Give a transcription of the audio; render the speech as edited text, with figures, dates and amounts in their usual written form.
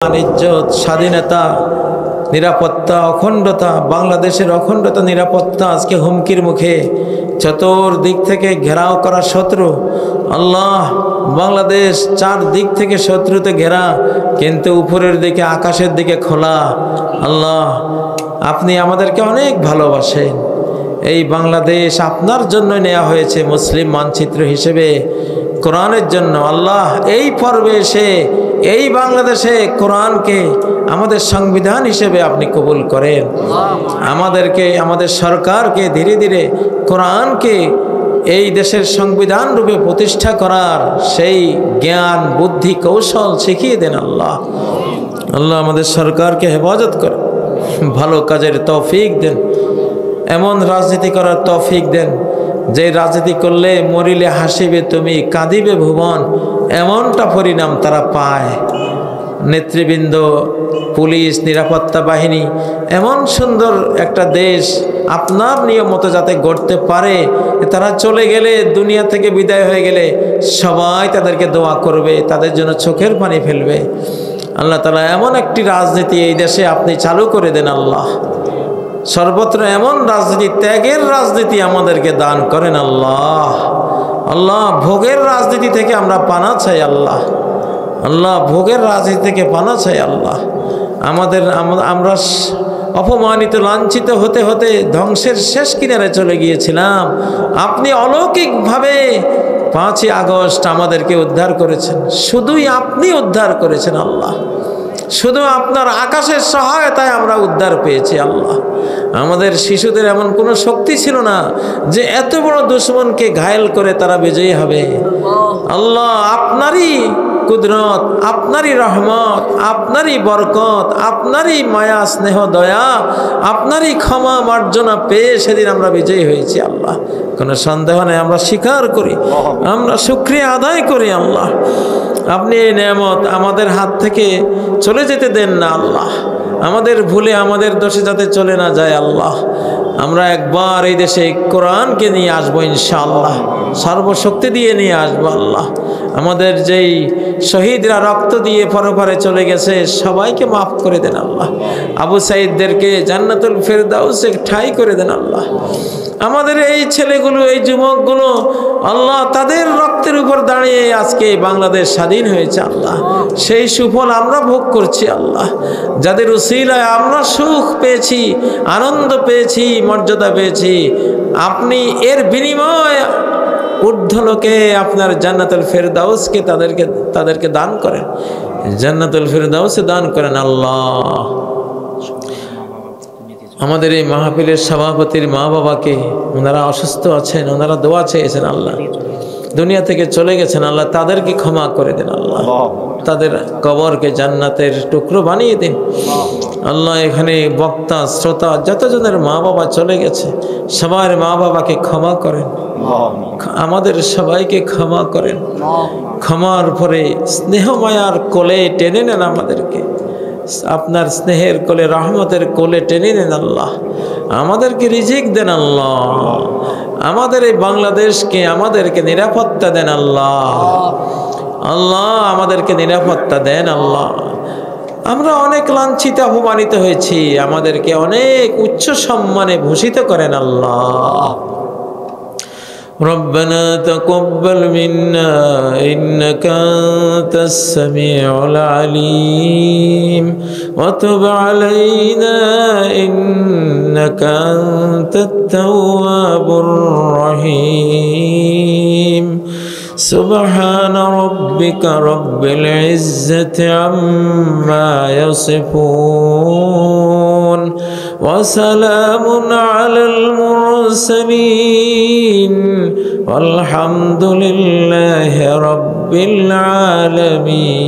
ইজ্জত, স্বাধীনতা, নিরাপত্তা, অখণ্ডতা, বাংলাদেশের অখণ্ডতা, নিরাপত্তা আজকে হুমকির মুখে। চতুর্দিক থেকে ঘেরাও করা শত্রু। আল্লাহ, বাংলাদেশ চারদিক থেকে শত্রুতে ঘেরা, কিন্তু উপরের দিকে আকাশের দিকে খোলা। আল্লাহ, আপনি আমাদেরকে অনেক ভালোবাসেন। এই বাংলাদেশ আপনার জন্য নেওয়া হয়েছে মুসলিম মানচিত্র হিসেবে, কোরআনের জন্য। আল্লাহ, এই পর্বে এসে এই বাংলাদেশে কোরআনকে আমাদের সংবিধান হিসেবে আপনি কবুল করেন। আমাদেরকে, আমাদের সরকারকে ধীরে ধীরে কোরআনকে এই দেশের সংবিধান রূপে প্রতিষ্ঠা করার সেই জ্ঞান, বুদ্ধি, কৌশল শিখিয়ে দেন। আল্লাহ, আল্লাহ আমাদের সরকারকে হেফাজত করেন, ভালো কাজের তৌফিক দেন, এমন রাজনীতি করার তৌফিক দেন যে রাজনীতি করলে মরিলে হাসিবে তুমি, কাঁদিবে ভুবন, এমনটা পরিণাম তারা পায়। নেতৃবৃন্দ, পুলিশ, নিরাপত্তা বাহিনী, এমন সুন্দর একটা দেশ আপনার নিয়ম মতো যাতে গড়তে পারে, তারা চলে গেলে, দুনিয়া থেকে বিদায় হয়ে গেলে সবাই তাদেরকে দোয়া করবে, তাদের জন্য চোখের পানি ফেলবে। আল্লাহ তাআলা এমন একটি রাজনীতি এই দেশে আপনি চালু করে দেন। আল্লাহ, সর্বত্র এমন রাজনীতি, ত্যাগের রাজনীতি আমাদেরকে দান করেন। আল্লাহ, আল্লাহ ভোগের রাজনীতি থেকে আমরা পানা চাই। আল্লাহ, আল্লাহ ভোগের রাজনীতি থেকে পানা চাই। আল্লাহ, আমরা অপমানিত, লাঞ্ছিত হতে হতে ধ্বংসের শেষ কিনারে চলে গিয়েছিলাম। আপনি অলৌকিকভাবে 5ই আগস্ট আমাদেরকে উদ্ধার করেছেন। শুধুই আপনি উদ্ধার করেছেন। আল্লাহ, শুধু আপনার আকাশের সহায়তায় আমরা উদ্ধার পেয়েছি। আল্লাহ, আমাদের শিশুদের এমন কোনো শক্তি ছিল না যে এত বড় দুশমনকে ঘায়েল করে তারা বিজয়ী হবে। আল্লাহ, আপনারই কুদরত, আপনারই রহমত, আপনারই বরকত, আপনারই মায়া, স্নেহ, দয়া, আপনারই ক্ষমা মার্জনা পেয়ে সেদিন আমরা বিজয়ী হয়েছি। আল্লাহ, কোনো সন্দেহ নেই, আমরা স্বীকার করি, আমরা শুকরিয়া আদায় করি। আল্লাহ, আপনি এই নেয়ামত আমাদের হাত থেকে চলে যেতে দেন না। আল্লাহ, আমাদের ভুলে, আমাদের দোষে যাতে চলে না যায়। আল্লাহ, আমরা একবার এই দেশে কোরআনকে নিয়ে আসবো ইনশাআল্লাহ, সর্বশক্তি দিয়ে নিয়ে আসবো। আল্লাহ, আমাদের যেই শহীদরা রক্ত দিয়ে পরপারে চলে গেছে সবাইকে মাফ করে দেন। আল্লাহ, আবু সাঈদদেরকে জান্নাতুল ফেরদাউসে ঠাঁই করে দেন। আল্লাহ, আমাদের এই ছেলেগুলো, এই যুবকগুলো, আল্লাহ তাদের রক্তের উপর দাঁড়িয়ে আজকে বাংলাদেশ স্বাধীন হয়েছে। আল্লাহ, সেই সুফল আমরা ভোগ করছি। আল্লাহ, যাদের উসিলায় আমরা সুখ পেয়েছি, আনন্দ পেয়েছি, মর্যাদা পেয়েছি, আপনি এর বিনিময় ঊর্ধ্বলোকে আপনার জান্নাতুল ফেরদাউসকে তাদেরকে দান করেন, জান্নাতুল ফেরদাউসে দান করেন। আল্লাহ, আমাদের এই মাহফিলের সভাপতির মা বাবাকে, ওনারা অসুস্থ আছেন, ওনারা দোয়া চেয়েছেন। আল্লাহ, দুনিয়া থেকে চলে গেছেন। আল্লাহ, তাদেরকে ক্ষমা করে দেন। আল্লাহ, তাদের কবরকে জান্নাতের টুকরো বানিয়ে দিন। আল্লাহ, এখানে বক্তা, শ্রোতা, যতজনের মা বাবা চলে গেছে সবার মা বাবাকে ক্ষমা করেন, আমাদের সবাইকে ক্ষমা করেন। ক্ষমার পরে স্নেহ মায়ার কোলে টেনে নেন আমাদেরকে, আপনার স্নেহের কোলে, রহমতের কোলে টেনে নেন। আল্লাহ, আমাদেরকে রিজিক দেন। আল্লাহ, আমাদের এই বাংলাদেশকে, আমাদেরকে নিরাপত্তা দেন। আল্লাহ, আল্লাহ আমাদেরকে নিরাপত্তা দেন। আল্লাহ, আমরা অনেক লাঞ্ছিত, অপমানিত হয়েছি, আমাদেরকে অনেক উচ্চ সম্মানে ভূষিত করেন। আল্লাহ, ربنا تقبل منا إنك أنت السميع العليم وتب علينا إنك أنت التواب الرحيم سبحان ربك رب العزة عما يصفون وسلام على المرسلين والحمد لله رب العالمين।